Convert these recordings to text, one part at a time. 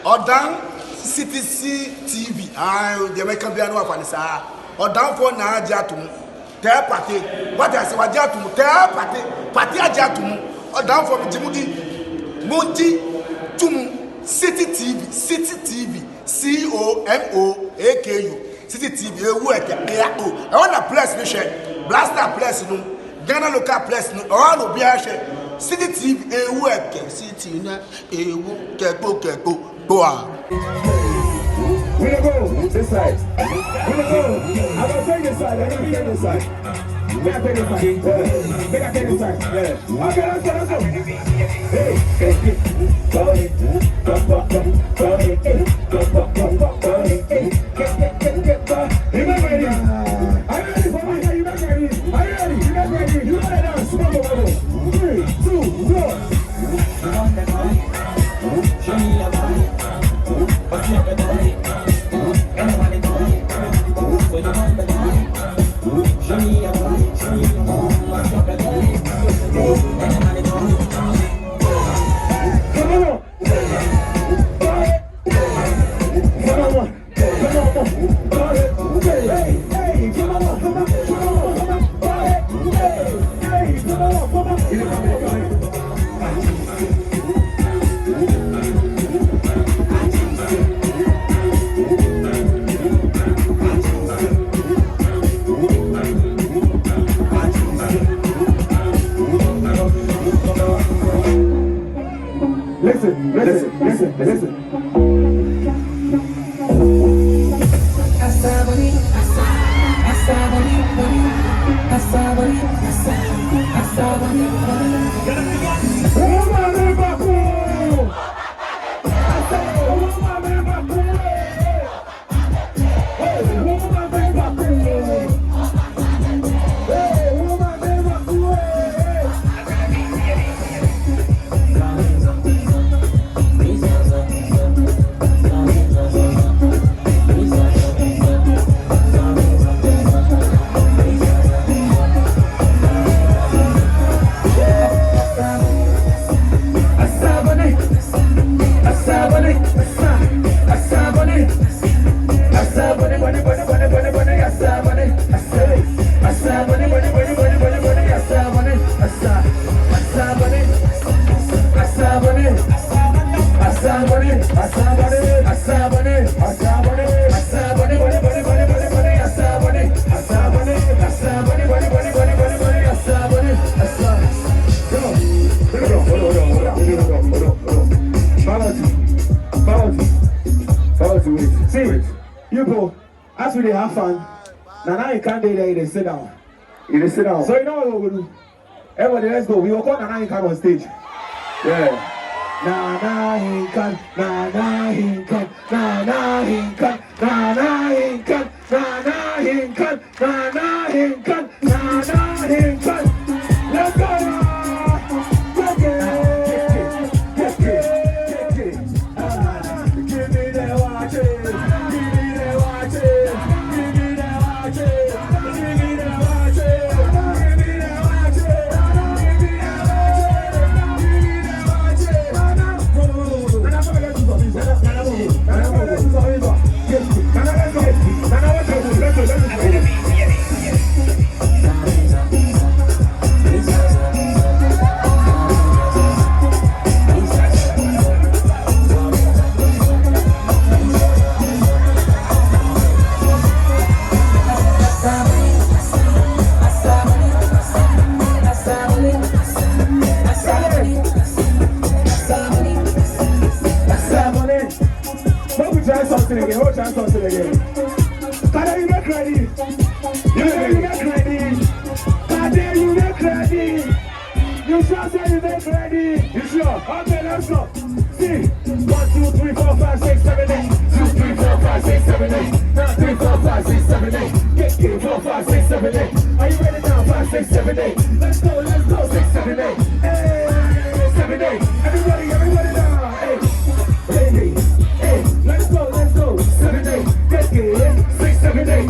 Or down CTC TV. The American piano of Anissa. Or down for Najatum. Tell party. What I say, what Jatum, tell party Jatum. Or down for Jimudi Munti Tum City TV, COMOAKU. City TV, work. I want a place, Blaster place, Ghana local place, all of Biashe. City TV, work. City, go on. We're gonna go this side. We're gonna go. I'm gonna take this side. I'm gonna take this side. Make I take this side. Make I take this side. Yeah. Okay, let's go. Hey, hey, go ahead. Go ahead. Go You not ready? Are you ready for me? You not ready? Are you ready? You not ready? You not ready? Small bubble. 3, 2, 1. Show me your body. What's your body? Anybody do it? Where you want the body? Show me your body. Show me your body. What's your body? Anybody do it? Come on. Come on. Listen. As we have fun, now you can't do that. You sit down. You sit down. So you know what we're going to do? Everybody, let's go. We will call Ahenkan on stage. Yeah. Ahenkan, Ahenkan, Ahenkan, Ahenkan, Ahenkan, Ahenkan, Ahenkan. Let's go. Kade, you get ready. You get ready. Kade, you get ready. You sure say you get ready. You sure? Okay, let's go. See. 1, 2, 3, 4, 5, 6, 7, 8. 2, 3, 4, 5, 6, 7, 8. 3, 4, 5, 6, 7, 8. Get 4, 5, 6, 7, 8. Are you ready now? 5, 6, 7, 8. Let's go, 6, 7, 8. Hey, 7, 8. Everybody now. Hey, hey, hey. Let's go. 7, 8. Get 6, 7, 8.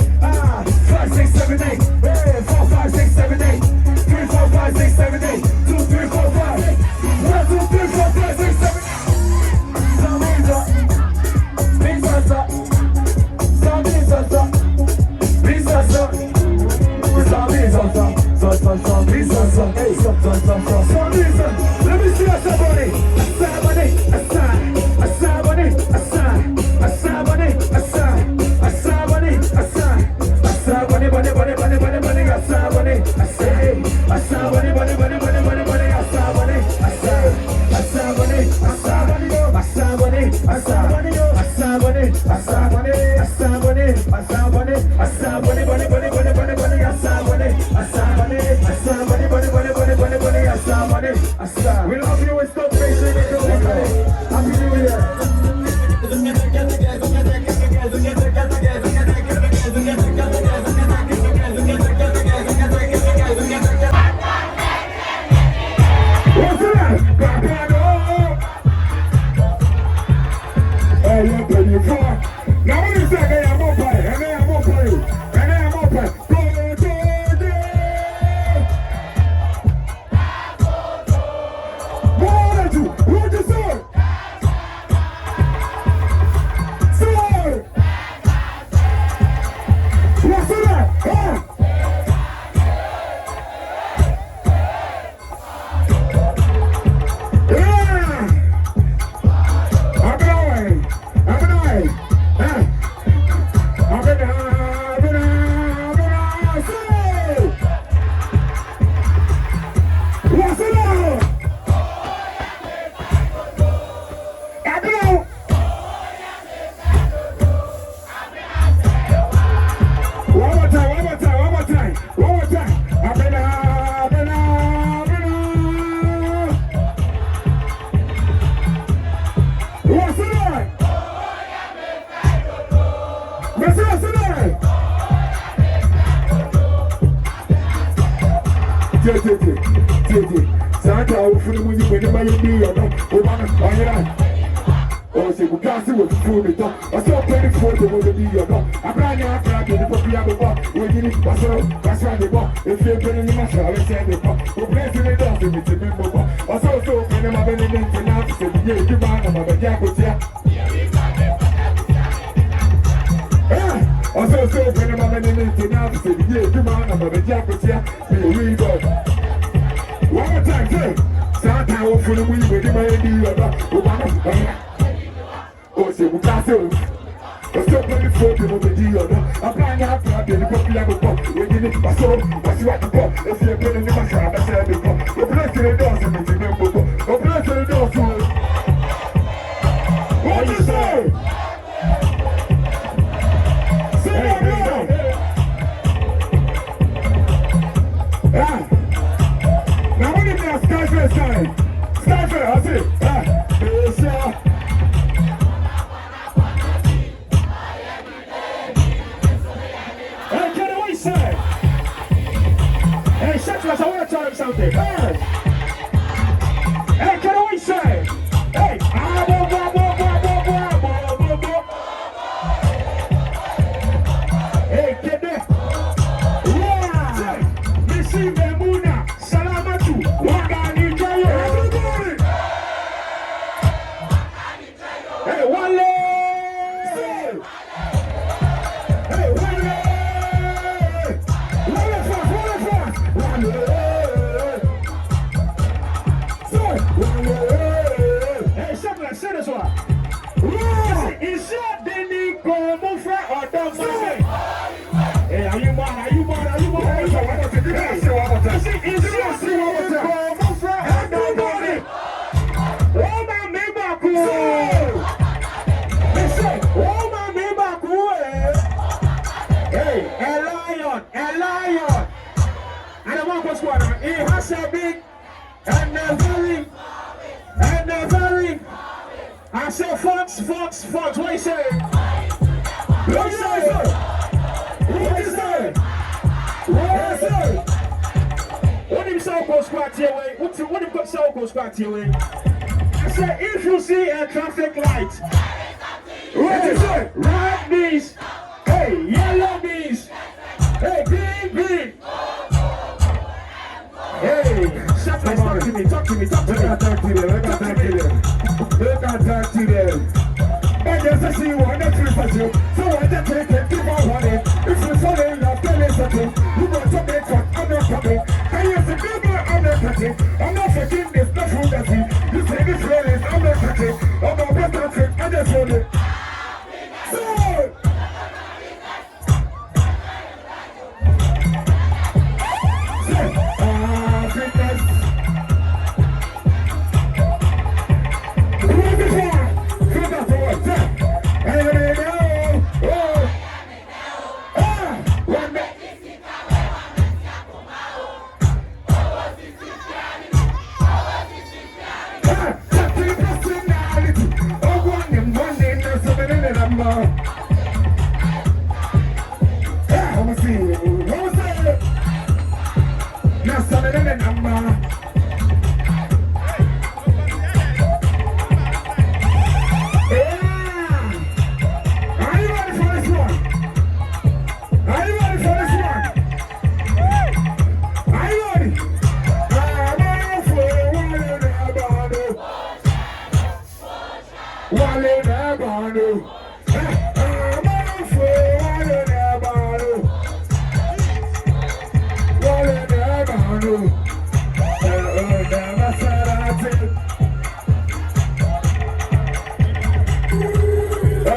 5, 6, 7, 8. Hey, 4, 5, 6, 7, 8. 3, 4, 5, 6, 7, 8. 2, 3, 4, 5. 1, 2, 3, 4, 5, 6, 7, 8. Let me see somebody. We love you and stop facing it. Happy New Year. What's that? Hey, you're pretty far. Now what is that? Hey, I'm up on it. And I'm up on you. And I'm up on it. What's the sword? Sword! What's that? Santa, hopefully, when you win, you may be or not. Oh, man, oh, say, we can't see what you do. I saw plenty for the way to be or not. I plan to have to the puppy of the bar. We did it, that's why they walk. If you're getting in my show, I say they walk. We're blessing it off with the member. I saw so many of my benefits and now to say, yeah, you man, I'm a jack with you. I saw so many of my benefits and now to say, yeah, you man, I'm a jack with you. Be a real dog. One more time, say, Santa, hopefully, we will give my idea. Oh, say, we can't say, let's stop playing for the deal. I'm planning to have the puppy of the pop. We did it, my soul, what's you at the pop? If you're putting in my shop, I said the pop. We're blessing the doors and making them pop. We're blessing the doors to it. What do you say? Say that now. Now, what is that Skyface time? Skyface, I see. Yes, sir. Hey, Kade, what you say? Hey, Shackles, I want to tell him something. Hey, Kade, what you say? Hey, Hey, Kade. Yeah. Missy Memuna. Salamatu. Wagani Jayo. Hey, Wale. Hey, Wale. Wale fast. Wale. Hey, Shackles, say this one. Is that the Nico Mufra or Dom? Hey, are you mad? Are you mad? Are you mad? Are you mad? Is it Mufra or Dom? Oh, my neighbor, cool. They say, oh, my neighbor, cool. Hey, a lion. And I want what's going on. He has a big and a very. I say fox. What you say? What you say? What if South Squad your way? What if South Squad your way? I said if you see a traffic light, what you say? Red means, hey, yellow means, hey, green. Hey, shut up, talk to me. Let me talk to them. I guess I see you on the trip as you, so I just take it, keep on running. If you follow, you're telling setting. You want to make what I'm not coming. I used to do my I'm not touching. I'm not forgetting this, not food that's it. You say this feelings, I'm not touching. I'm not best at it, I just hold it. So, fitness. Who is it for? Fitness for what? Hey, oh. One day. Wale